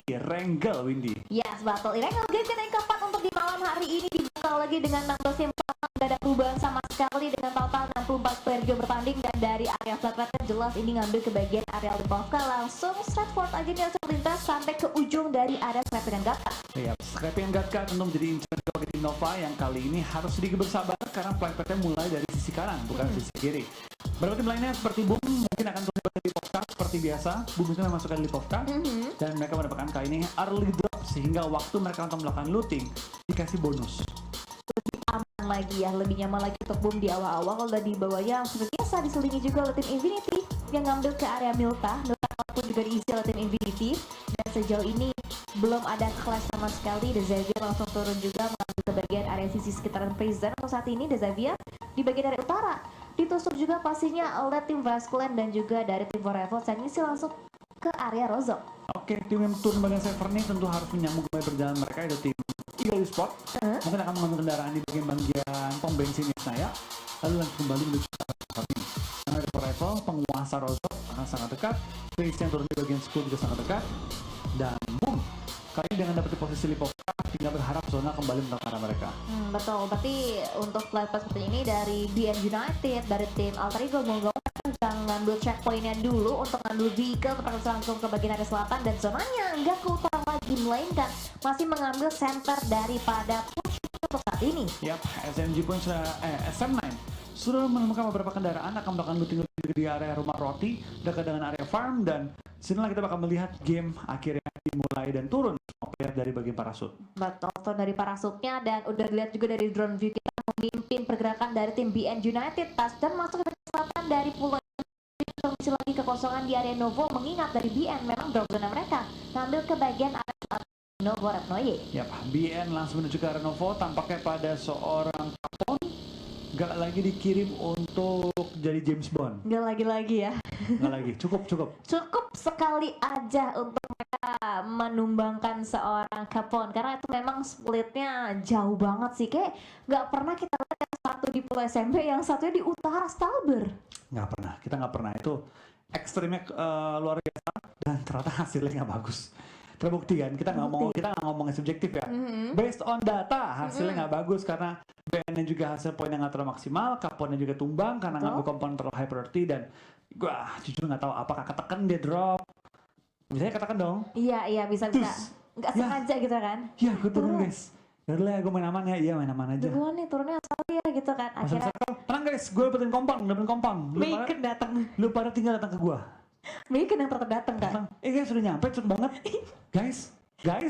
Irengel, Windy. Yes, Battle Irengel game kita yang keempat untuk di malam hari ini dibuka lagi dengan 16 tim sama, gak ada perubahan sama sekali dengan total 64 player juga bertanding, dan dari area flat rate jelas ini ngambil ke bagian area Lipovka, langsung straightforward aja nih langsung lintas sampai ke ujung dari area Scrappy dan Gatka. Iya, Scrappy dan Gatka tentu menjadi incaran bagi tim Nova yang kali ini harus sedikit bersabar karena flight path-nya mulai dari sisi kanan bukan sisi kiri. Beberapa tim lainnya seperti Boom mungkin akan turun dari Lipovka seperti biasa. Boom itu memasukkan Lipovka dan mereka mendapatkan kali ini early drop sehingga waktu mereka untuk melakukan looting dikasih bonus. Lebih aman lagi ya, lebih nyaman lagi untuk Boom di awal-awal. Kalau udah di bawahnya seperti biasa diselingi juga oleh tim Infinity yang ngambil ke area Milta pun juga diisi oleh tim Infinity, dan sejauh ini belum ada clash sama sekali. Xavier langsung turun juga mengambil ke bagian area sisi sekitaran Prison. Untuk saat ini Xavier di bagian area utara ditusuk juga pastinya oleh tim Vasculan dan juga dari tim Forever yang isi langsung ke area Rozok. Oke, tim yang turun bagian server ini tentu harus menyambung kembali perjalanan mereka, yaitu tim Eagle Sport. Mungkin akan mengambil kendaraan di bagian pom bensin Isnaya, lalu langsung kembali menuju ke tempat ini. Karena ada Forever, penguasa Rozok akan sangat dekat, Chris yang turun di bagian school juga sangat dekat, dan boom, kali ini dengan dapat di posisi Lipovka, tinggal berharap zona kembali menekan arah mereka. Betul, berarti untuk flight pass seperti ini dari BN United, dari tim Alter Ego mau jangan ngambil checkpointnya dulu untuk ngambil vehicle terus langsung ke bagian area selatan, dan zonanya nggak ke utara lagi melainkan masih mengambil center daripada push untuk saat ini. Yap, SMG pun sudah SM9 sudah menemukan beberapa kendaraan akan melakukan looting di area rumah roti dekat dengan area farm, dan sinilah kita bakal melihat game akhirnya dimulai dan turun player dari bagian parasut. Betul, turun dari parasutnya, dan udah dilihat juga dari drone view kita memimpin pergerakan dari tim BN United. Dan masuk ke selatan dari pulau mengisi lagi kekosongan di area Novo, mengingat dari BN memang drop zona mereka ngambil ke bagian area Novo Repnoye. Yap, BN langsung menuju ke area Novo, tampaknya pada seorang Capon gak lagi dikirim untuk jadi James Bond. Nggak lagi-lagi ya. Nggak lagi, cukup. Cukup sekali aja untuk mereka menumbangkan seorang Capone, karena itu memang splitnya jauh banget sih. Kayak nggak pernah kita lihat yang satu di Pulau SMP, yang satunya di utara Stalber. Kita nggak pernah. Itu ekstrimnya luar biasa dan ternyata hasilnya nggak bagus. Terbukti kan, kita nggak ngomongin subjektif ya. Based on data hasilnya nggak bagus karena BN juga hasil poinnya nggak terlalu maksimal, Capone juga tumbang karena ngambil komponen terlalu high priority, dan gua jujur nggak tahu apakah ketekan dia drop. Biasanya katakan dong. Iya bisa. Nggak sengaja gitu kan. Iya, gue turun guys. Yaudah gue main aman ya. Iya, main aman aja. Gue nih turunnya asal ya gitu kan. Akhirnya tenang guys, gue dapetin kompang. Bacon datang. Lu pada tinggal datang ke gue. Bacon yang tetap datang kan. Guys, sudah nyampe cepet banget. Guys.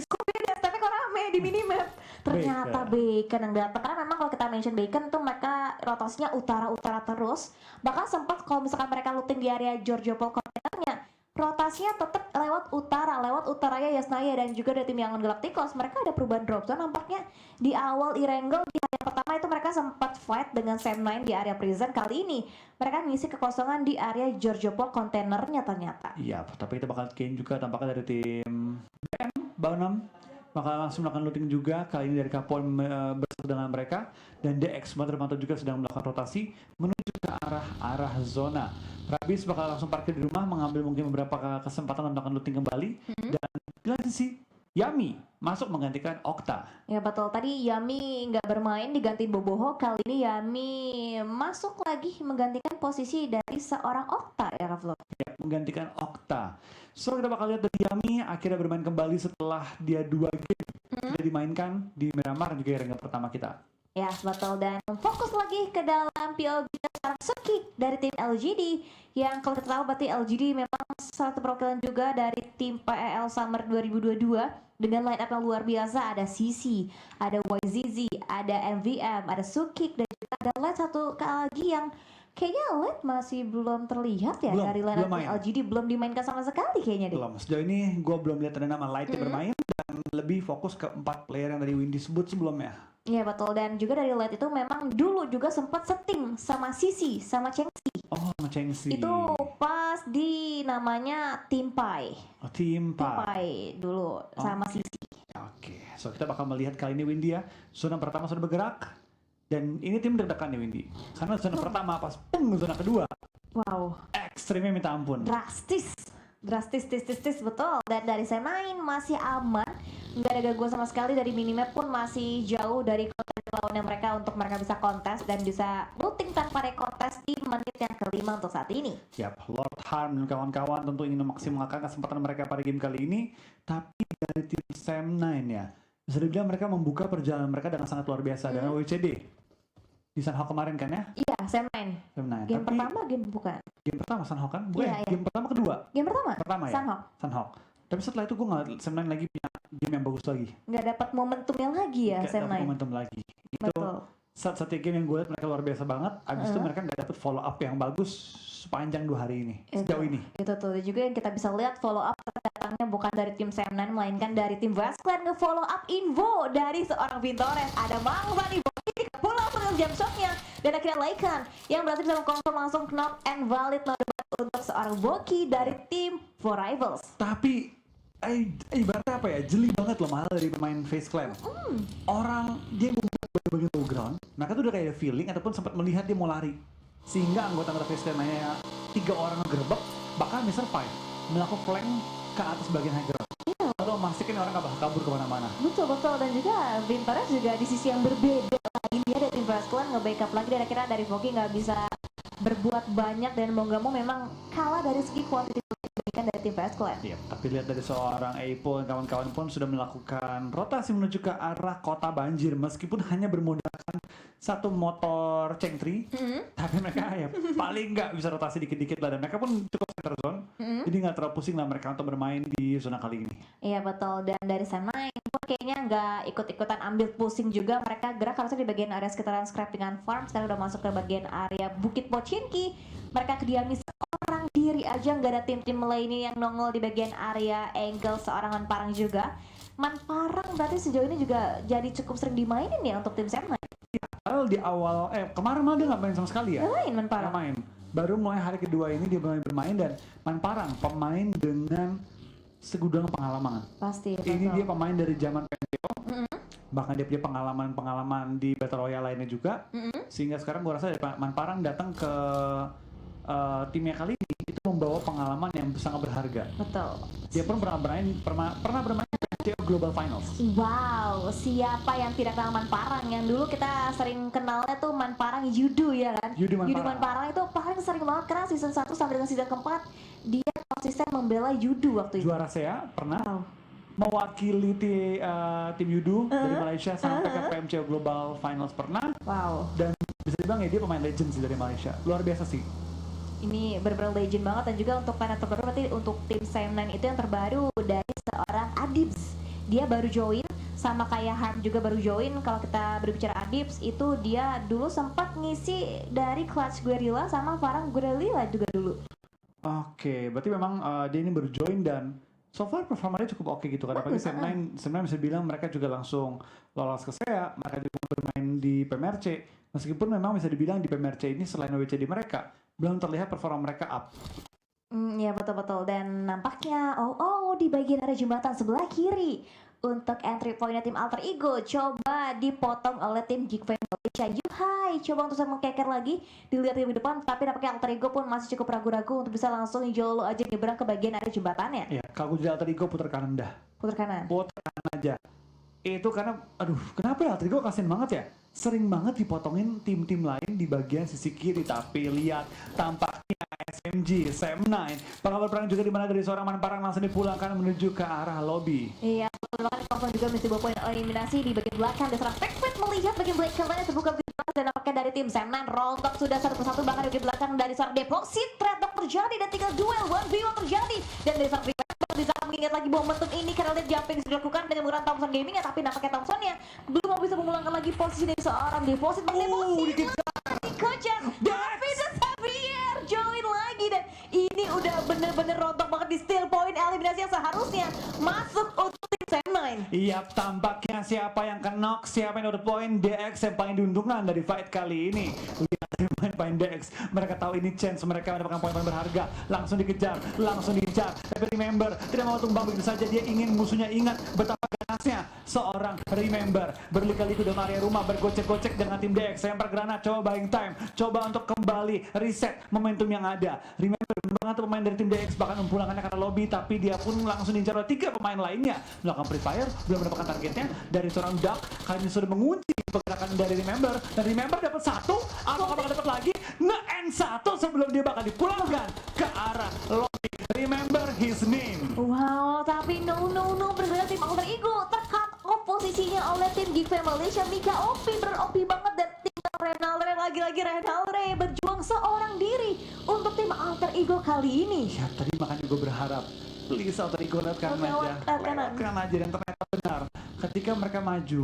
Kok beda, tapi kok rame di minimap. Ternyata Bacon yang datang, karena memang kalau kita mention Bacon tuh mereka rotasinya utara-utara terus. Bahkan sempat kalau misalkan mereka looting di area Georgiopol kontainernya, rotasinya tetap lewat utaranya Yasnaya dan juga dari tim Young Galacticos. Mereka ada perubahan drop zone nampaknya di awal Irengel. Di hari yang pertama itu mereka sempat fight dengan Sam9 di area prison. Kali ini mereka ngisi kekosongan di area Georgiopol kontainernya ternyata. Iya, tapi kita bakal gain juga tampaknya dari tim BM Baunam bakal langsung melakukan looting juga. Kali ini dari Capone bersatu dengan mereka, dan DX Manto juga sedang melakukan rotasi menuju ke arah zona. Rabis bakal langsung parkir di rumah, mengambil mungkin beberapa kesempatan untuk melakukan looting kembali. Dan lihat sih, Yami masuk menggantikan Okta. Ya betul, tadi Yami nggak bermain diganti Boboho. Kali ini Yami masuk lagi menggantikan posisi dari seorang Okta ya Kavlo. Ya, menggantikan Okta. So kita bakal lihat dari Yami akhirnya bermain kembali setelah dia 2 game sudah dimainkan di Miramar juga yang pertama kita. Ya betul, dan fokus lagi ke dalam POG sekarang Suki dari tim LGD, yang kalau kita tahu berarti LGD memang satu perwakilan juga dari tim PEL Summer 2022 dengan line up yang luar biasa. Ada CC, ada YZZ, ada MVM, ada Suki, dan juga ada LED satu lagi yang kayaknya LED masih belum terlihat ya dari line up LGD, belum dimainkan sama sekali kayaknya deh. Belum, sejauh ini gue belum lihat ada nama Light yang bermain, dan lebih fokus ke 4 player yang tadi Windy sebut sebelumnya. Iya betul, dan juga dari LED itu memang dulu juga sempat setting sama Sisi, sama Chengsi. Oh, sama Chengsi. Itu pas di namanya Tim Pai. Oh, Tim Pai dulu sama Sisi. Oke, so kita bakal melihat kali ini Windy ya. Zona pertama sudah bergerak, dan ini tim deg-degan nih Windy. Karena zona pertama pas zona kedua. Wow. Ekstrimnya minta ampun. Drastis. Drastis, betul. Dan dari Semain masih aman, nggak ada gangguan sama sekali. Dari minimap pun masih jauh dari konten lawannya mereka untuk mereka bisa kontes dan bisa looting tanpa rekontes di menit yang kelima untuk saat ini. Yap, Lord Harm dan kawan-kawan tentu ingin memaksimalkan kesempatan mereka pada game kali ini. Tapi dari tim Sam9 ya, bisa dibilang mereka membuka perjalanan mereka dengan sangat luar biasa dengan WCD di Sunhawk kemarin kan ya? Iya, Semain. Sam9. Game Tapi pertama, game bukan. game pertama Sunhawk kan? Bukan, Iya, iya. game pertama kedua? Game pertama? Pertama ya? Sunhawk. Sunhawk. Tapi setelah itu gue ngeliat Sam9 lagi punya game yang bagus lagi. Nggak dapat momentumnya lagi ya, Gak dapet Semain. momentum lagi. Itu Betul. satu game yang gue lihat mereka luar biasa banget. Abis itu mereka nggak dapet follow up yang bagus sepanjang 2 hari ini. Sejauh ini. Itu tuh juga yang kita bisa lihat follow up datangnya bukan dari tim Sam9 melainkan dari tim Vast Clan nge-follow up info dari seorang Vintores. Ada Mang Vani pulang dengan jam shotnya dan akhirnya Laikan yang berarti bisa mengkonfirm langsung knock and valid no debat untuk seorang Boki dari tim For Rivals. Tapi ibaratnya apa ya, jeli banget loh mahal dari pemain Face Clan. Orang dia membuat bagian low ground, mereka tuh udah kayak ada feeling ataupun sempat melihat dia mau lari, sehingga anggota Face Clan lainnya 3 orang ngegerebek, bahkan Mr. Five melakukan flank ke atas bagian high ground. Lalu memastikan orang gak bakal kabur kemana-mana. Betul dan juga Vintores juga di sisi yang berbeda lagi, dia dari tim Vast Clan nge-backup lagi dan akhirnya dari Voki nggak bisa berbuat banyak dan mau nggak mau memang kalah dari segi kuantiti diberikan dari tim Vast Clan. Iya, tapi lihat dari seorang Eipo dan kawan-kawan pun sudah melakukan rotasi menuju ke arah kota banjir meskipun hanya bermodalkan satu motor Chengtri, tapi mereka ya paling nggak bisa rotasi dikit-dikit lah dan mereka pun cukup center zone, jadi nggak terlalu pusing lah mereka untuk bermain di zona kali ini. Iya betul, dan dari Sam9 pun kayaknya nggak ikut-ikutan ambil pusing juga, mereka gerak harusnya di bagian area sekitaran scrappingan farm, sekarang udah masuk ke bagian area Bukit Pochinki. Mereka kediami seorang diri aja, nggak ada tim-tim lainnya yang nongol di bagian area angle seorang Manparang juga. Manparang berarti sejauh ini juga jadi cukup sering dimainin ya untuk tim Sam9. Padahal di awal, kemarin malah dia nggak main sama sekali ya. Nggak main Manparang. Nggak main. Baru mulai hari kedua ini dia mulai bermain dan Manparang pemain dengan segudang pengalaman. Pasti. Ini betul. dia pemain dari zaman PMTO, bahkan dia punya pengalaman di Battle Royale lainnya juga, sehingga sekarang gua rasa Manparang datang ke timnya kali ini itu membawa pengalaman yang sangat berharga. Betul. Dia pun pernah bermain di PMTO Global Finals. Wow, siapa yang tidak kenal Manparang? Yang dulu kita sering kenalnya tuh Manparang Yudu ya kan? Yudu Manparang. Manparang itu paling sering banget karena season 1 sampai dengan season keempat dia konsisten membela Yudu waktu itu. Juara SEA pernah, Wow. mewakili tim Yudu dari Malaysia sampai ke PMCO Global Finals pernah, Wow. dan bisa dibilang ya dia pemain legend sih dari Malaysia. Luar biasa sih. Ini benar-benar legend banget dan juga untuk panel terbaru berarti untuk tim Sam9 itu yang terbaru dari seorang Adibs. Dia baru join sama kayak Harm juga baru join. Kalau kita berbicara Adibs itu dia dulu sempat ngisi dari Clutch Guerrilla sama Farang Guerrilla juga dulu. Oke, berarti memang dia ini baru join dan so far performanya cukup oke gitu kan. Apalagi Sam9 bisa bilang mereka juga langsung lolos ke SEA, mereka juga bermain di PMRC. Meskipun memang bisa dibilang di PMRC ini selain WCD mereka belum terlihat performa mereka up. Ya betul-betul dan nampaknya di bagian area jembatan sebelah kiri untuk entry pointnya tim Alter Ego coba dipotong oleh tim Geek Fam Malaysia. Yuhai coba untuk mengkeker lagi dilihat di depan, tapi nampaknya Alter Ego pun masih cukup ragu-ragu untuk bisa langsung jolo aja nyebrang ke bagian area jembatannya. Ya, kalau gue jadi Alter Ego putar kanan dah. Putar kanan. Putar kanan aja. Itu karena, kenapa ya Alter Ego kasian banget ya? Sering banget dipotongin tim-tim lain di bagian sisi kiri, tapi lihat tampaknya SMG, Sam9 bakal berperang juga di mana dari seorang Manparang langsung dipulangkan menuju ke arah lobby. Iya, bahkan Kongkong juga mesti bawa poin eliminasi di bagian belakang. Dan seorang Backfit melihat bagian belakang lainnya terbuka begitu banget dan nampaknya dari tim Sam9 rontok sudah satu persatu, bahkan di bagian belakang dari seorang Deposit Threadlock terjadi dan tinggal duel 1v1 terjadi dan dari seorang Remember bisa mengingat lagi momentum ini karena lihat jumping sudah dilakukan dengan menggunakan Thompson Gaming ya, tapi nampaknya Thompsonnya belum bisa memulangkan lagi posisi dari seorang Deposit. Dikejar David Xavier join lagi dan ini udah bener-bener rontok banget di steal point eliminasi yang seharusnya masuk untuk tim Sam9. Iya, tampaknya siapa yang knock, siapa yang dapat poin, DX yang paling diuntungkan dari fight kali ini. Lihat dari main DX, mereka tahu ini chance mereka mendapatkan poin-poin berharga. Langsung dikejar, langsung diincar. Tapi Remember tidak mau tumbang begitu saja, dia ingin musuhnya ingat betapa panasnya seorang Remember berliku-liku dalam area rumah, bergocek-gocek dengan tim DX. Lempar granat, coba buying time, coba untuk kembali reset momentum yang ada. Remember menyentuh pemain dari tim DX, bahkan memulangkannya karena lobby, tapi dia pun langsung diincar oleh 3 pemain lainnya. Melakukan free fire, belum mendapatkan targetnya dari seorang Duck. Kali ini sudah mengunci pergerakan dari Remember, dan Remember dapat 1, apakah bakal dapat lagi? Nge-end 1 sebelum dia bakal dipulangkan ke arah lobby. Remember his name. Wow, tapi no bergerak tim Alter Ego tercut off posisinya oleh tim Geek Family Malaysia. Mika OP banget, dan tinggal Renalre, lagi-lagi Renalre berjuang seorang diri untuk tim Alter Ego kali ini. Ya tadi makanya gue berharap please Alter Ego lewatkan aja, dan ternyata benar. Ketika mereka maju,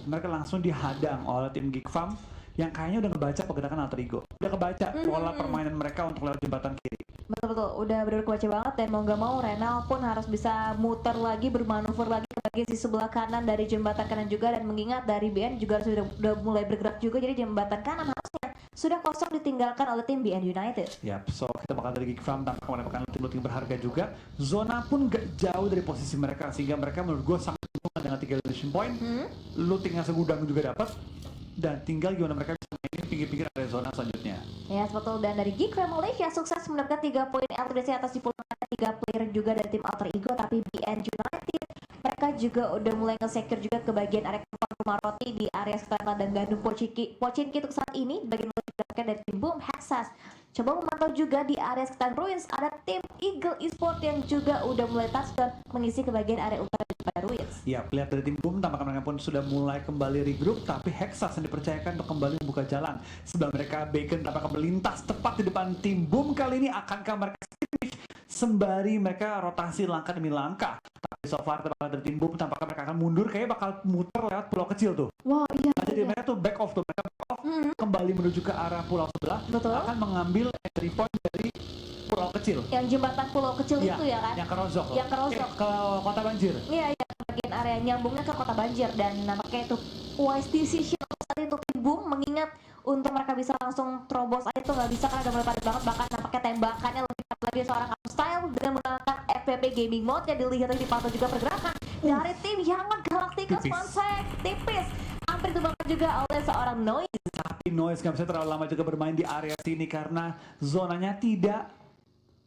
mereka langsung dihadang oleh tim Geek Fam yang kayaknya udah ngebaca pergerakan Alter Ego, udah kebaca pola permainan mereka untuk lewat jembatan kiri. Betul, udah bener kebaca banget, dan mau gak mau Renal pun harus bisa muter lagi, bermanuver lagi ke bagian sisi sebelah kanan dari jembatan kanan juga. Dan mengingat dari BN juga sudah mulai bergerak juga, jadi jembatan kanan harusnya sudah kosong ditinggalkan oleh tim BN United. Yap, so kita bakal dari Geek Farm tanpa mendapatkan looting berharga juga. Zona pun gak jauh dari posisi mereka, sehingga mereka menurut gue sangat untungkan dengan 3 elimination point. Lootingnya segudang juga dapat, dan tinggal gimana mereka bisa mainin pinggir-pinggir area zona selanjutnya. Ya, betul. Dan dari Geek Fam Malaysia sukses mendapatkan 3 poin eliminasi atas dipulangkan 3 player juga dari tim Alter Ego. Tapi BN United mereka juga udah mulai nge-secure juga ke bagian area rumah roti di area sekitar dan Gandum Pochinki untuk saat ini. Bagian mendapatkan dari tim Boom Hexas. Coba memantau juga di area sekitar Ruins, ada tim Eagle Esport yang juga udah mulai touchdown mengisi ke bagian area utara daripada Ruins. Ya, lihat dari tim Boom tampaknya mereka pun sudah mulai kembali regroup, tapi Hexas yang dipercayakan untuk kembali membuka jalan. Sebelah mereka Bacon tampaknya melintas tepat di depan tim Boom. Kali ini akankah mereka finish sembari mereka rotasi langkah demi langkah? Tapi so far tampaknya dari tim Boom tampaknya mereka akan mundur, kayaknya bakal muter lewat pulau kecil tuh. Wah, iya. Nah, jadi mereka tuh back off kembali menuju ke arah pulau sebelah. Betul. Akan mengambil entry point dari pulau kecil. Yang jembatan pulau kecil Ya, itu ya kan? yang ke Rozok. Yang ke Rozok. Ke kota banjir. Iya, bagian area nyambungnya ke kota banjir, dan nampaknya itu wise decision saat itu tim Boom, mengingat untuk mereka bisa langsung terobos aja tuh nggak bisa karena udah mulai padat banget. Bahkan nampaknya tembakannya lebih cepat lagi seorang style dengan menggunakan FPP gaming mode yang dilihat tadi dipantau juga pergerakan dari tim Yangon Galacticos Fonsek tipis. Hampir ditembakkan juga oleh seorang Noise. Tapi Noise nggak bisa terlalu lama juga bermain di area sini karena zonanya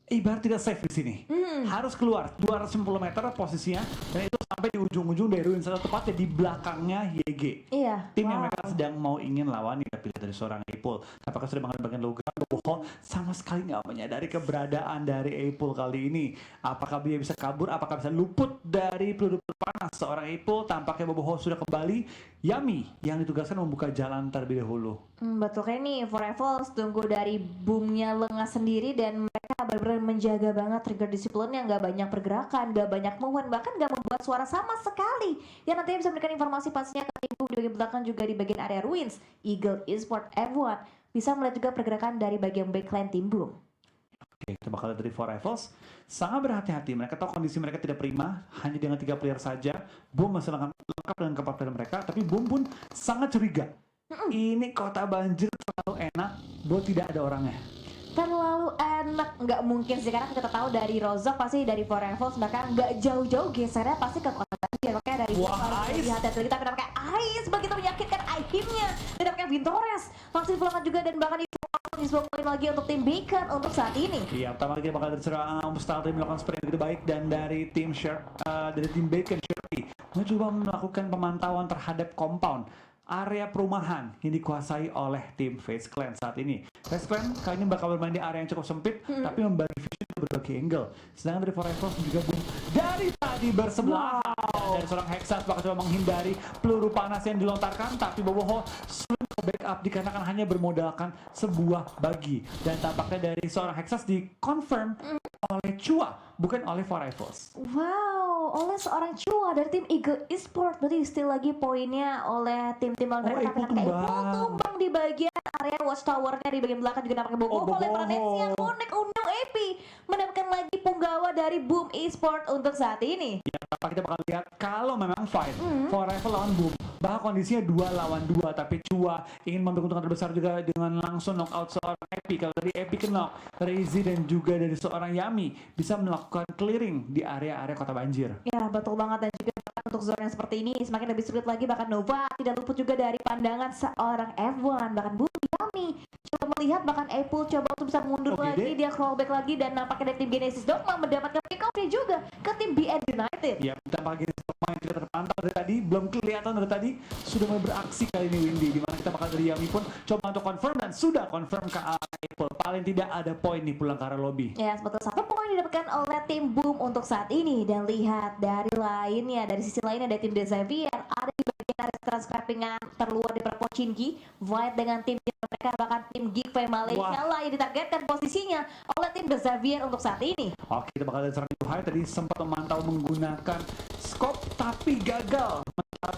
ibarat tidak safe di sini. Harus keluar 250 meter posisinya, dan itu sampai di ujung-ujung dari Ruins, tepatnya di belakangnya YG. Iya. Tim yang mereka sedang mau ingin lawan dipilih dari seorang Apple. Apakah sudah mengambil bagian logan? Boboho sama sekali nggak menyadari keberadaan dari Apple kali ini. Apakah dia bisa kabur? Apakah bisa luput dari peluru panas seorang Apple? Tampaknya Boboho sudah kembali. Yami yang ditugaskan membuka jalan terlebih dahulu. Betul, kayak nih For Rivals tunggu dari boomnya lengah sendiri, dan mereka benar-benar menjaga banget trigger disiplinnya, nggak banyak pergerakan, nggak banyak movement, bahkan nggak membuat suara sama sekali. Yang nantinya bisa memberikan informasi pastinya ke tim Boom di bagian belakang juga di bagian area Ruins. Eagle Esport F1 bisa melihat juga pergerakan dari bagian backline tim Boom. Oke, kita bakal lihat dari For Rivals. Sangat berhati-hati, mereka tahu kondisi mereka tidak prima, hanya dengan 3 player saja. Boom masih lengkap dengan keempat player mereka, tapi Boom pun sangat curiga. Ini kota banjir terlalu enak buat tidak ada orangnya. Terlalu enak, nggak mungkin sih, karena kita tahu dari Rozok pasti dari For Rivals bahkan nggak jauh-jauh gesernya pasti ke kota banjir. Makanya dari hati-hati kita pakai Ice begitu menyakitkan akhirnya, dan pakai Vintores langsung dipulangkan juga, dan bahkan di sebuah poin lagi untuk tim Bacon untuk saat ini. Iya, pertama kita bakal dari seorang Style Team melakukan sprint begitu baik, dan dari tim dari tim Bacon Sherry mencoba melakukan pemantauan terhadap compound area perumahan yang dikuasai oleh tim FaZe Clan saat ini. FaZe Clan kali ini bakal bermain di area yang cukup sempit, tapi membagi vision ke berbagai angle. Sedangkan dari For Rivals juga Boom dari tadi bersebelahan. Dari seorang Hexas bakal coba menghindari peluru panas yang dilontarkan, tapi Boboho sulit backup dikarenakan hanya bermodalkan sebuah bagi. Dan tampaknya dari seorang Hexas dikonfirm oleh Chua, bukan oleh For Rivals. Wow, oleh seorang Chua dari tim Eagle Esport. Berarti still lagi poinnya oleh tim-tim lawan mereka, tapi nampaknya tumbang di bagian area watchtower-nya di bagian belakang juga nampaknya Boboho oleh Pranesia Connect Undang Epi mendapatkan lagi punggawa dari Boom Esport untuk saat ini. Ya, apa kita bakal lihat kalau memang fight For Rivals lawan Boom, bahkan kondisinya 2 lawan 2, tapi Chua ingin mengambil keuntungan terbesar juga dengan langsung knockout seorang Epi. Kalau dari Epi knock, Reizi dan juga dari seorang Yami bisa melakukan clearing di area-area kota banjir. Ya, betul banget, dan juga untuk untuk zona yang seperti ini semakin lebih sulit lagi. Bahkan Nova tidak luput juga dari pandangan seorang F1, bahkan Bumi Yami coba melihat, bahkan Apple coba untuk bisa mundur lagi, dia crawlback lagi, dan nampaknya dari tim Genesis Dogma mendapatkan pick off-nya juga ke tim BN United. Ya, tanpa Genesis Dogma yang tidak terpantau dari tadi, belum kelihatan dari tadi, sudah mulai beraksi kali ini Windy, dimana kita bakal dari Yami pun coba untuk confirm dan sudah confirm ke Apple. Paling tidak ada poin nih pulang ke arah lobby. Ya, betul, 1 poin didapatkan oleh tim Boom untuk saat ini. Dan lihat dari lainnya, dari sisi lainnya ada tim The Xavier, ada di bagian area transcribingan terluar di Perpochinki, Void dengan tim mereka, bahkan tim Geekfam Malaysia lah yang ditargetkan posisinya oleh tim The Xavier untuk saat ini. Oke, kita bakal lihat serangan Duhai tadi sempat memantau menggunakan scope tapi gagal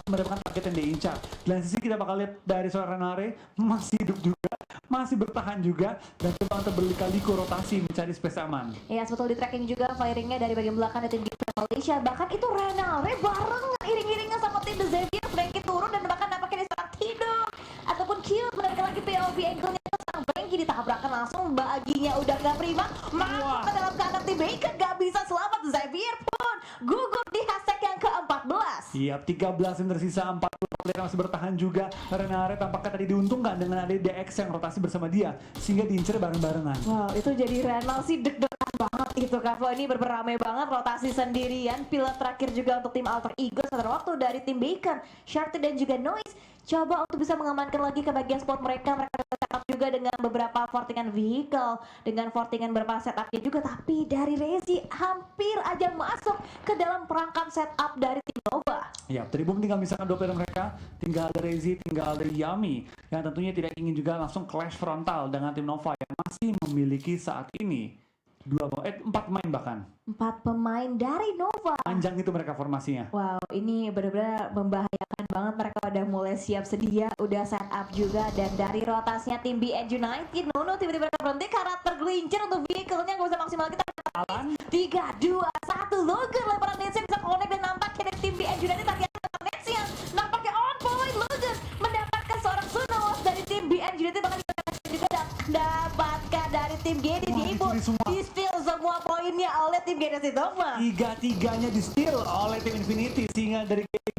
mendapatkan target yang diincar. Dan sisi kita bakal lihat dari seorang Renare masih hidup juga, masih bertahan juga, dan coba untuk berliku rotasi mencari space aman. Ya, betul, di tracking juga firingnya dari bagian belakang dari tim Geekfam Malaysia. Bahkan itu Renare barengan iring-iringan sama tim The Xavier. Frankie turun dan bahkan nampaknya diserang Tidok ataupun kill. Balik lagi POV angle-nya sekarang Frankie ditabrakkan langsung, baginya udah gak prima, masuk ke dalam kandang tim Bacon, gak bisa selamat. Xavier pun gugur di hashtag yang ke-14. Siap, 13 yang tersisa, 40 player masih bertahan juga. Renare tampaknya tadi diuntungkan dengan ada DX yang rotasi bersama dia, sehingga diincar bareng-barengan. Wow, itu jadi Renal sih deg-degan banget itu Kavo. Ini beramai banget, rotasi sendirian. Pilihan terakhir juga untuk tim Alter Ego setelah waktu dari tim Bacon, Sharty dan juga Noise coba untuk bisa mengamankan lagi ke bagian spot mereka. Mereka setup juga dengan beberapa fortingan vehicle, dengan fortingan beberapa setupnya juga. Tapi dari Rezi hampir aja masuk ke dalam perangkap setup dari tim Nova. Ya, tadi Boom tinggal misalkan 2 player mereka, tinggal ada Rezi, tinggal ada Yami, yang tentunya tidak ingin juga langsung clash frontal dengan tim Nova yang masih memiliki saat ini 4 pemain bahkan. 4 pemain dari Nova. Panjang itu mereka formasinya. Wow, ini benar-benar membahayakan banget. Mereka udah mulai siap sedia, udah set up juga. Dan dari rotasinya tim BN United, Nuno tiba-tiba berhenti karena tergelincir untuk vehicle-nya, gak bisa maksimal. Kita 3, 2, 1, Logan lemparan Nancy bisa connect, dan nampaknya dari tim BN United ternyata Nancy yang nampaknya on point. Logan mendapatkan seorang Sunawas dari tim BN United, bahkan juga dapatkan dari tim GD di steal semua poinnya oleh tim Genesis Dogma. 3-3-nya di steal oleh tim Infinity, sehingga dari GD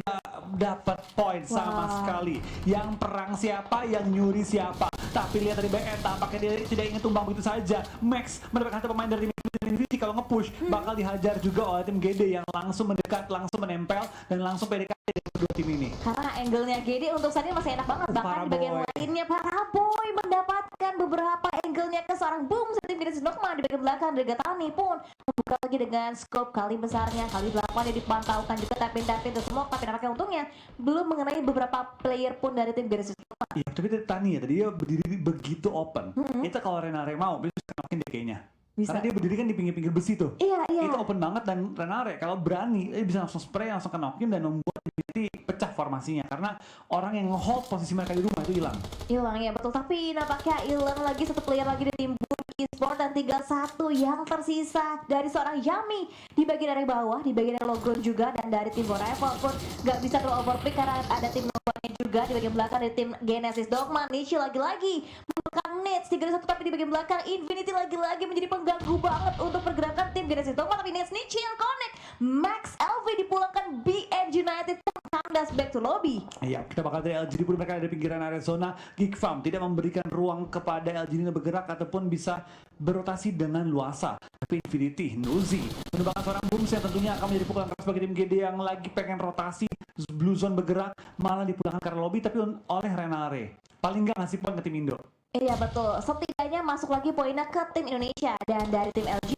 dapat poin sama sekali. Yang perang siapa, yang nyuri siapa. Tapi lihat dari BN, tampaknya dia tidak ingin tumbang begitu saja. Max mendapatkan satu pemain dari Infinity, kalau nge-push bakal dihajar juga oleh tim GD yang langsung mendekat, langsung menempel, dan langsung PDKT dengan kedua tim ini. Karena angle-nya GD untuk saat ini masih enak banget. Bahkan di bagian lainnya Paraboy mendapatkan beberapa angle-nya ke seorang Boom. Tim Genesis Dogma di bagian belakang dari Gatani pun membuka lagi dengan scope kali besarnya, kali 8 yang dipantaukan juga tapin-tapin itu semua. Tapi nampaknya untungnya belum mengenai beberapa player pun dari tim Genesis Dogma. Iya, tapi Tani ya, tadi dia berdiri begitu open. Itu kalau Renare mau, bisa kenokin deh kayaknya. Bisa. Karena dia berdiri kan di pinggir-pinggir besi tuh. Iya. Itu open banget, dan Renare kalau berani, bisa langsung spray, langsung kenokin, dan membuat Infinity pecah formasinya. Karena orang yang nge-hold posisi mereka di rumah itu hilang. Hilang, ya betul. Tapi nampaknya hilang lagi satu player lagi di tim Boom Esport, dan tinggal 1 yang tersisa dari seorang Yami di bagian area bawah, di bagian area Logron juga. Dan dari tim Rival pun gak bisa terlalu overpick karena ada tim Novanya juga di bagian belakang dari tim Genesis Dogma. Nishi lagi-lagi menekan Nets 3-1, tapi di bagian belakang Infinity lagi-lagi menjadi pengganggu banget untuk pergerakan tim Genesis Dogma. Tapi Nets Nishi yang connect, Max LV dipulangkan BN United kandas back to lobby. Iya, kita bakal dari LGD pun mereka ada di pinggiran area zona. Geekfam tidak memberikan ruang kepada LGD untuk bergerak ataupun bisa berotasi dengan luasa. Tapi Infinity, Nuzi menumbangkan seorang Boom yang tentunya akan menjadi pukulan keras bagi tim GD yang lagi pengen rotasi. Blue Zone bergerak, malah dipulangkan ke arah lobby, tapi oleh Renare. Paling nggak ngasih poin ke tim Indo. Iya betul, setidaknya masuk lagi poinnya ke tim Indonesia. Dan dari tim LG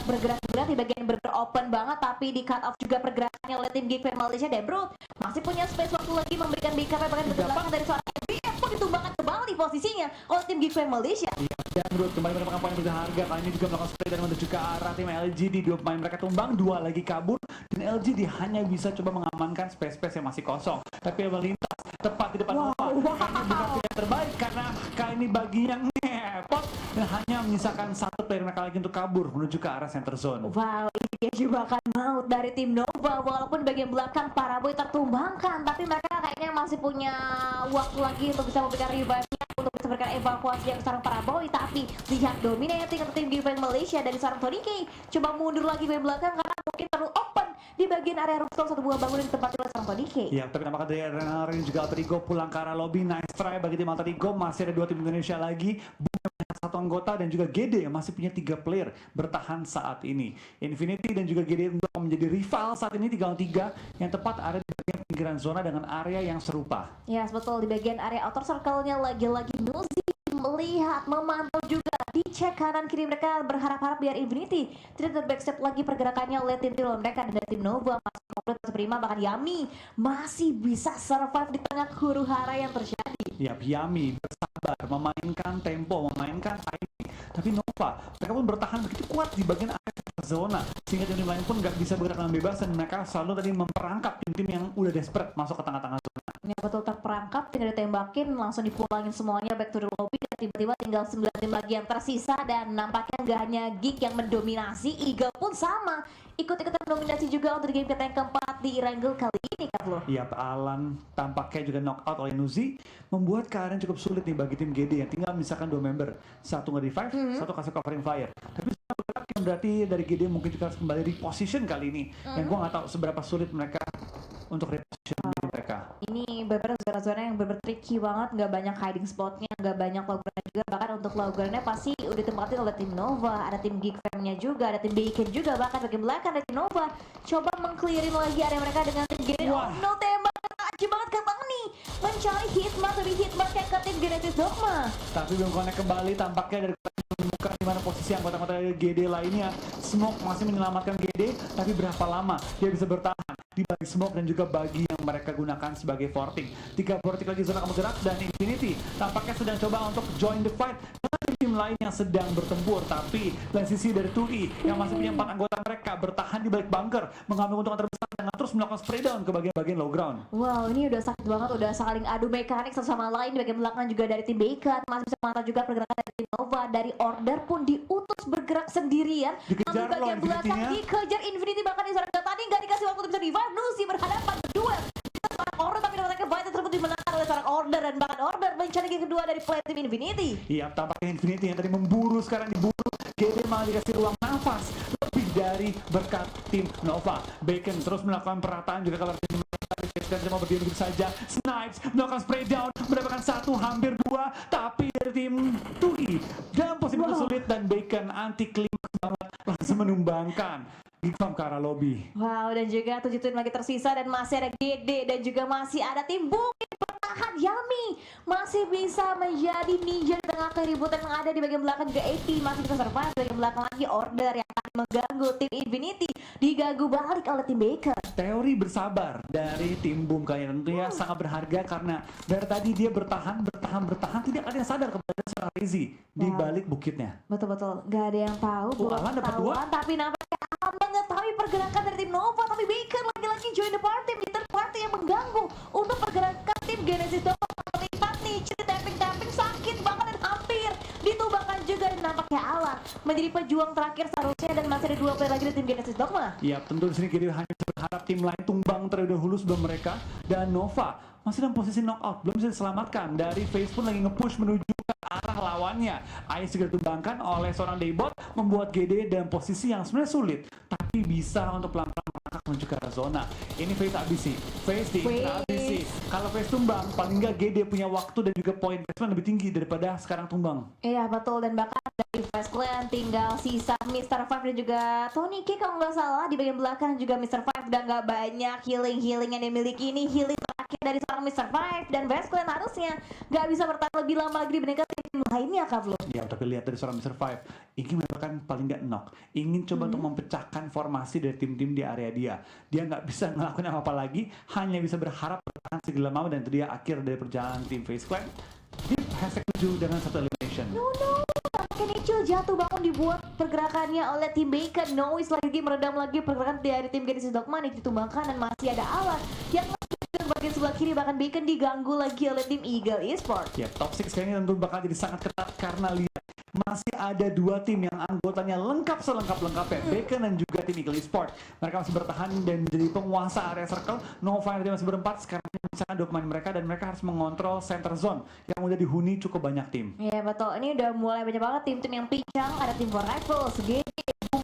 bergerak di bagian open banget, tapi di cut off juga pergerakannya oleh tim Geekfam Malaysia. Dan Brut masih punya space waktu lagi memberikan backup, bahkan di belakang dari seorang MBF pun ditumbangkan kembali posisinya oleh tim Geekfam Malaysia. Iya, dan Brut kembali mendapatkan poin berharga. Kali ini juga melakukan spray dan menuju ke arah tim LGD. 2 pemain mereka tumbang, 2 lagi kabur, dan LGD hanya bisa coba mengamankan space-space yang masih kosong. Tapi melintas tepat di depan Nova. Kayaknya bukan pilihan terbaik, karena kali ini baginya ngepot dan hanya menyisakan 1 player mereka lagi untuk kabur menuju ke arah center zone. Wow, ini dia jebakan maut dari tim Nova. Walaupun bagian belakang Paraboy tertumbangkan, tapi mereka kayaknya masih punya waktu lagi untuk bisa memberikan revive-nya, untuk bisa memberikan evakuasi yang seorang Paraboy. Tapi lihat dominating untuk tim Geekfam Malaysia dari seorang Tony K. Coba mundur lagi ke belakang karena mungkin terlalu open di bagian area rooftop satu buah bangunan ditempati oleh sang Tony K. Ya, tapi tampaknya dari Renal juga Alter Ego pulang ke arah lobby. Nice try bagi tim Alter Ego. Masih ada 2 tim Indonesia lagi. Satu anggota dan juga GD yang masih punya 3 player bertahan saat ini. Infinity dan juga GD untuk menjadi rival saat ini 3 on 3 yang tepat ada di bagian pinggiran zona dengan area yang serupa. Ya, betul, di bagian area outer circle-nya lagi-lagi Nuzi melihat, memantau juga, dicek kanan kiri mereka, berharap-harap biar Infinity tidak terbackstep lagi pergerakannya oleh tim mereka, dan dari tim Nova masih komplit, masih prima, bahkan Yami masih bisa survive di tengah huru hara yang terjadi. Ya, Yami bersabar memainkan tempo, memainkan timing, tapi Nova mereka pun bertahan begitu kuat di bagian area zona sehingga tim lain pun nggak bisa bergerak dengan bebas dan mereka selalu tadi memperangkap tim-tim yang udah desperate masuk ke tengah-tengah zona. Ya, betul, terperangkap, tinggal ditembakin, langsung dipulangin semuanya back to the lobby, dan tiba-tiba tinggal 9 tim lagi yang tersisa, dan nampaknya nggak hanya Geek yang mendominasi, Eagle pun sama ikut-ikutan mendominasi juga untuk game kita yang keempat di Wrangle kali ini, Kak Flo. Iya, Alan tampaknya juga knock out oleh Nuzi, membuat keadaan cukup sulit nih bagi tim GD yang tinggal misalkan 2 member, satu nge-revive, satu kasih covering fire. Tapi berarti dari GD mungkin juga harus kembali reposition kali ini, dan gua nggak tahu seberapa sulit mereka untuk reposition mereka. Ini beberapa zona-zona yang bener tricky banget, nggak banyak hiding spotnya, nggak banyak low-ground juga, bahkan untuk low-groundnya pasti udah ditempatin oleh tim Nova, ada tim Geek Fam-nya juga, ada tim Bacon juga, bahkan bagian belakang dari tim Nova coba meng-clearin lagi area mereka dengan tim GD. Oh no, tembak tajam banget ke Tony, mencari hitmark, tapi hitmark yang ke tim Genesis Dogma. Tapi belum connect kembali, tampaknya dari menemukan di mana posisi anggota-anggota dari GD lainnya. Smoke masih menyelamatkan GD, tapi berapa lama dia bisa bertahan di bagi Smoke dan juga bagi yang mereka gunakan sebagai forting. 3 forting lagi zona kamu gerak, dan Infinity tampaknya sedang coba untuk join the fight dengan tim lain yang sedang bertempur. Tapi lain sisi dari 2E yang masih punya 4 anggota mereka bertahan di balik bunker, mengambil keuntungan terbesar dengan terus melakukan spray down ke bagian-bagian low ground. Wow, ini udah sakit banget, udah saling adu mekanik satu sama lain. Di bagian belakang juga dari tim Bacon masih bisa memantau juga pergerakan dari tim Nova. Dari Order pun diutus bergerak sendirian, Dikejar namun bagian loh belakang Infinity-nya. dikejar Infinity, bahkan di seorang tadi nggak dikasih waktu untuk bisa revive. Nuzi berhadapan berdua dengan seorang Order, tapi nampaknya fight tersebut dimenangkan oleh seorang Order, dan bahkan Order mencari game kedua dari play tim Infinity. Iya, tampaknya Infinity yang tadi memburu sekarang diburu. GD malah dikasih ruang nafas lebih dari berkat tim Nova. Bacon terus melakukan perataan juga kalau tim dan cuma berdiri begitu saja. Snipes melakukan spray down, mendapatkan 1 hampir 2, tapi dari tim 2E dalam posisi sulit, dan Bacon anti klimaks banget langsung menumbangkan Geekfam ke arah lobby. Wow, dan juga 7 tim lagi tersisa, dan masih ada GD dan juga masih ada tim Bukit bertahan. Yami masih bisa menjadi ninja di tengah keributan yang ada di bagian belakang. Juga AP masih bisa survive. Bagian belakang lagi Order yang akan mengganggu tim Infinity, diganggu balik oleh tim Bacon. Teori bersabar dari tim Boom kali ini tentunya sangat berharga, karena dari tadi dia bertahan, tidak ada yang sadar kepada seorang Lazy di balik bukitnya. Betul-betul, gak ada yang tahu, belum Alan dapat 2, tapi nampaknya Alan mengetahui pergerakan dari tim Nova, tapi Bacon lagi-lagi join the party, di third party yang mengganggu untuk pergerakan tim Genesis Dogma. Lipat nih, ciri tapping sakit banget dan hampir ditumbangkan juga, dan nampaknya Alan menjadi pejuang terakhir seharusnya, dan masih ada 2 player lagi dari tim Genesis Dogma. Ya, tentu di sini kita hanya berharap tim lain tumbang terlebih dahulu sebelum mereka, dan Nova masih dalam posisi knockout, belum bisa diselamatkan. Dari Face pun lagi nge-push menuju ke arah lawannya. Ice juga ditumbangkan oleh seorang Daybot, membuat GD dalam posisi yang sebenarnya sulit, tapi bisa untuk pelan-pelan merangkak menuju ke arah zona. Ini Face ABC, Face di ABC. Kalau Face tumbang, paling nggak GD punya waktu dan juga poin placement lebih tinggi daripada sekarang tumbang. Iya betul, dan bahkan dari Face Clan tinggal sisa Mr. Five dan juga Tony K kalau nggak salah. Di bagian belakang juga Mr. Five udah nggak banyak healing yang dimiliki. Ini healing terakhir dari seorang Mr. Five, dan Face Clan harusnya nggak bisa bertahan lebih lama lagi dibandingkan tim lainnya, Kak Flo. Ya, tapi lihat dari seorang Mr. Five, ingin mendapatkan paling nggak knock, ingin coba untuk mempecahkan formasi dari tim-tim di area dia. Dia nggak bisa ngelakuin apa-apa lagi, hanya bisa berharap bertahan segala lama, dan itu dia akhir dari perjalanan tim Face Clan. Di hashtag 7 dengan 1 elimination. No, tampaknya Nichil jatuh bangun dibuat pergerakannya oleh tim Bacon. Noise lagi meredam lagi pergerakan dari tim Genesis Dogma, ditumbangkan, dan masih ada Alan yang di bagian sebelah kiri, bahkan Bacon diganggu lagi oleh tim Eagle Esports. Ya, top 6 kayaknya tentu bakal jadi sangat ketat, karena lihat masih ada 2 tim yang anggotanya lengkap selengkap-lengkapnya, Bacon dan juga tim Eagle Esports. Mereka masih bertahan dan menjadi penguasa area circle. Nova yang masih berempat, sekarang misalkan dokumen mereka, dan mereka harus mengontrol center zone yang udah dihuni cukup banyak tim. Iya betul, ini udah mulai banyak banget tim-tim yang pincang. Ada tim For Rifles, GD,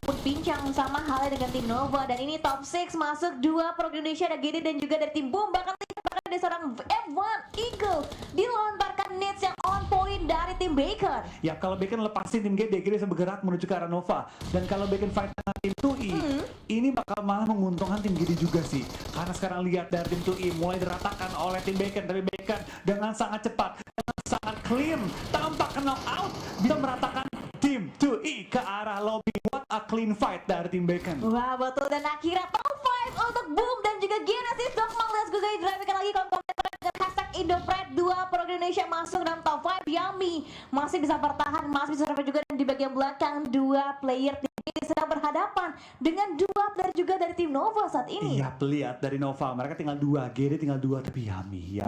pun pincang, berbincang sama halnya dengan tim Nova. Dan ini top 6 masuk 2 Pro Indonesia ada Gede dan juga dari tim Boom. Bahkan ada seorang F1 Eagle dilontarkan nades yang on point dari tim Bacon. Ya kalau Bacon lepasin tim Gede bisa bergerak menuju ke arah Nova. Dan kalau Bacon fight dengan tim 2E, ini bakal malah menguntungkan tim Gede juga sih. Karena sekarang lihat dari tim 2E mulai diratakan oleh tim Bacon. Tapi Bacon dengan sangat cepat, dengan sangat clean, tanpa knock out, bisa meratakan tim 2E ke arah lobby. What a clean fight dari tim Bacon. Wah betul, dan akhirnya top 5 untuk Boom dan juga Genesis Dogma. Let's go guys, drive lagi komentar dengan hashtag Indopred 2 Pro Indonesia masuk dalam top 5. Yummy masih bisa bertahan, masih bisa survive juga. Dan di bagian belakang 2 player tim ini sedang berhadapan dengan 2 player juga dari tim Nova saat ini. Iya, lihat dari Nova, mereka tinggal 2, Gede tinggal 2, tapi Yummy.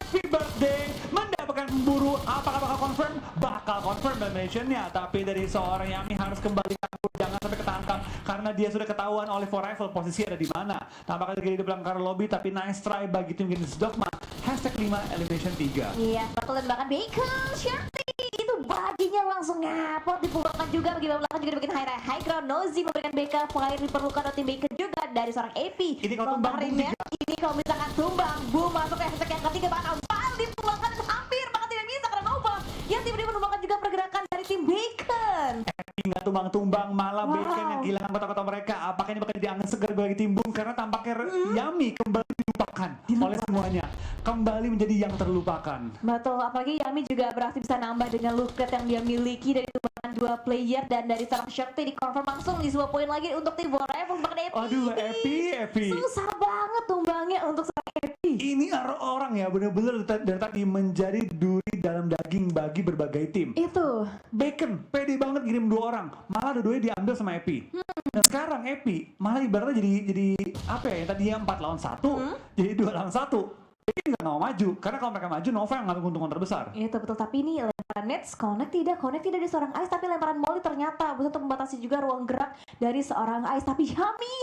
Happy birthday, mendapatkan pemburu. Apakah bakal confirm? Bakal confirm dimensionnya, tapi dari seorang Yummy harus kembali kabur, jangan sampai ketangkap karena dia sudah ketahuan oleh Forever posisi ada di mana. Tampaknya Gede di belakang lobby, tapi nice try bagi tim Genesis Dogma. Hashtag 5 elimination 3. Iya, betul, dan bahkan Bacon Shanty itu baginya langsung ngapot, dipukulkan juga bagi belakang juga dibikin high ground. Nozi memberikan backup fire diperlukan oleh tim Bacon juga dari seorang AP. Ini kalau tumbang Boom Lombarinnya, ini kalau misalkan tumbang Boom masuk ke hashtag yang ketiga, bakal ditumbangkan dan hampir bahkan tidak bisa karena Nova yang tiba-tiba menumbangkan juga pergerakan dari tim Bacon. Nggak tumbang-tumbang, malah Bacon yang kehilangan kota-kota mereka. Apakah ini bakal jadi angin segar bagi tim Boom? Karena tampaknya Yummy kembali dilupakan oleh semuanya, kembali menjadi yang terlupakan. Betul, apalagi Yummy juga berhasil bisa nambah dengan loot crate yang dia miliki dari tumbangan 2 player. Dan dari seorang Shakti dikonfirm langsung di sebuah poin lagi untuk tim Forever. Bahkan Epi, Aduh, Epi susah banget tumbangnya untuk seorang Epi. Ini orang ya bener-bener dari tadi menjadi duri dalam daging bagi berbagai tim. Itu Bacon pede banget kirim 2 orang, malah dua-duanya diambil sama Epi. Dan sekarang Epi malah ibaratnya jadi apa ya, yang tadinya 4 lawan 1 jadi 2 lawan 1. Bacon nggak mau maju, karena kalau mereka maju Nova yang ngambil keuntungan terbesar. itu betul, tapi ini lemparan nets connect tidak di seorang Ice, tapi lemparan Molly ternyata bisa untuk membatasi juga ruang gerak dari seorang Ice. Tapi Yummy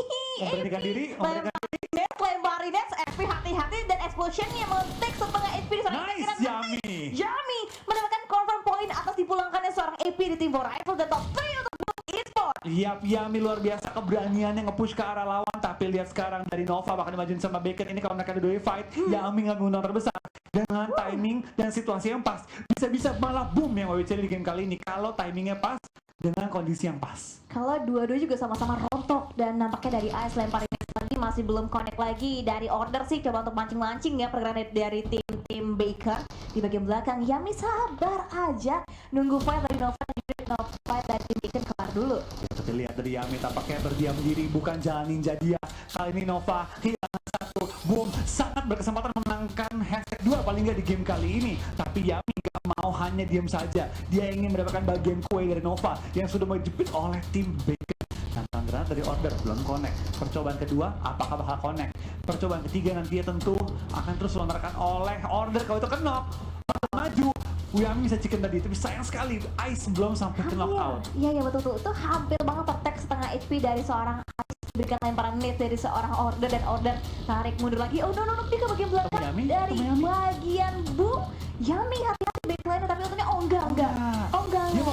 Memberanikan diri, lemparin nets, Epi hati-hati dan explosionnya men-take setengah HP di seorang Nice, Ice. Yummy. Yummy mendapatkan confirm point atas dipulangkannya seorang AP di tim Forever dan top 3 untuk Boom Esports. Yap, Yummy luar biasa keberaniannya nge-push ke arah lawan. Tapi lihat sekarang dari Nova bakal dimajuin sama Bacon. Ini kalau mereka ada 2 fight, Yummy ngambil untung terbesar dengan timing dan situasi yang pas. Bisa-bisa malah Boom yang WWC di game kali ini kalau timingnya pas dengan kondisi yang pas. Kalau dua-dua juga sama-sama rontok dan nampaknya dari Ice lemparin lagi masih belum connect lagi. Dari Order sih coba untuk mancing-mancing ya pergerakan dari tim Bacon di bagian belakang. Yummy sabar aja nunggu fight dari Nova dan juga fight dari tim Bacon kelar dulu. Tapi lihat dari Yummy tampaknya berdiam diri, bukan jalan ninja dia. Kali ini Nova kehilangan 1. Boom sangat berkesempatan menangkan hashtag 2 paling nggak di game kali ini. Tapi Yummy gak mau hanya diam saja, dia ingin mendapatkan bagian kue dari Nova yang sudah mau dijepit oleh tim Bacon. Tantangan granat dari Order belum connect. Percobaan kedua apakah bakal connect? Percobaan ketiga nanti tentu akan terus dilontarkan oleh Order. Kalau itu knock bakal maju, Yummy bisa chicken tadi, tapi sayang sekali Ice belum sampai ke knockout. Iya betul, itu hampir banget tertek setengah HP dari seorang Ice. Berikan lemparan net dari seorang Order dan Order tarik mundur lagi. Oh no, dia ke bagian belakang dari bagian Boom. Yummy hati-hati backline, tapi untungnya enggak. Dia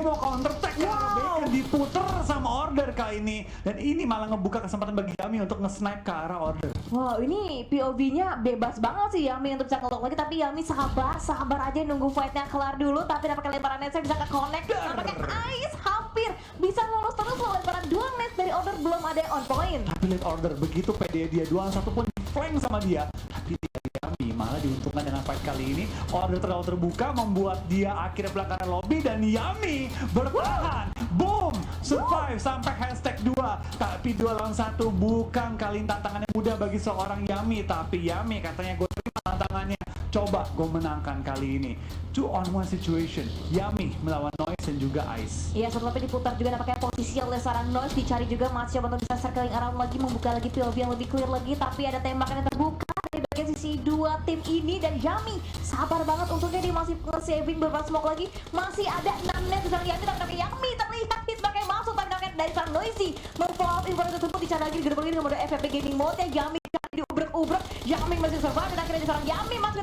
mau counter attack karena Bacon diputer sama Order kali ini. Dan ini malah ngebuka kesempatan bagi Yummy untuk nge-snipe ke arah Order. Wow, ini POV-nya bebas banget sih Yummy untuk bisa ngelock lagi. Tapi Yummy sabar aja nunggu fight-nya kelar dulu. Tapi pakai lemparan net saya bisa ke-connect. Nampaknya Ice hampir bisa lolos terus loh. Lemparan 2 net dari Order belum ada yang on point. Tapi lihat Order begitu pede dia, 2-1 pun flank sama dia. Tapi Yummy malah diuntungkan dengan fight kali ini. Order terlalu terbuka membuat dia akhirnya belakang lobby dan Yummy bertahan. Boom, survive sampai hashtag 2. Tapi 2 lawan 1 bukan kali tantangan yang mudah bagi seorang Yummy. Tapi Yummy katanya gue terima tantangannya, coba gue menangkan kali ini. 2-on-1 situation, Yummy melawan Noise dan juga Ice. Iya, setelah diputar juga nampaknya posisi oleh seorang Noise, dicari juga masih coba untuk bisa circling around lagi, membuka lagi POV yang lebih clear lagi. Tapi ada tembakan yang terbuka dari bagian sisi 2 tim ini dan Yummy sabar banget untungnya dia masih nge-saving beberapa smoke lagi. Masih ada 6 net di seorang Yummy, tapi Yummy terlihat hitbacknya masuk, tapi nampaknya dari seorang Noisy memfollow up informasi tersebut, dicari lagi di gerbang ini dengan mode FFP Gaming Mode. Yummy diubrek-ubrek, Yummy masih survive dan akhirnya seorang Yummy masih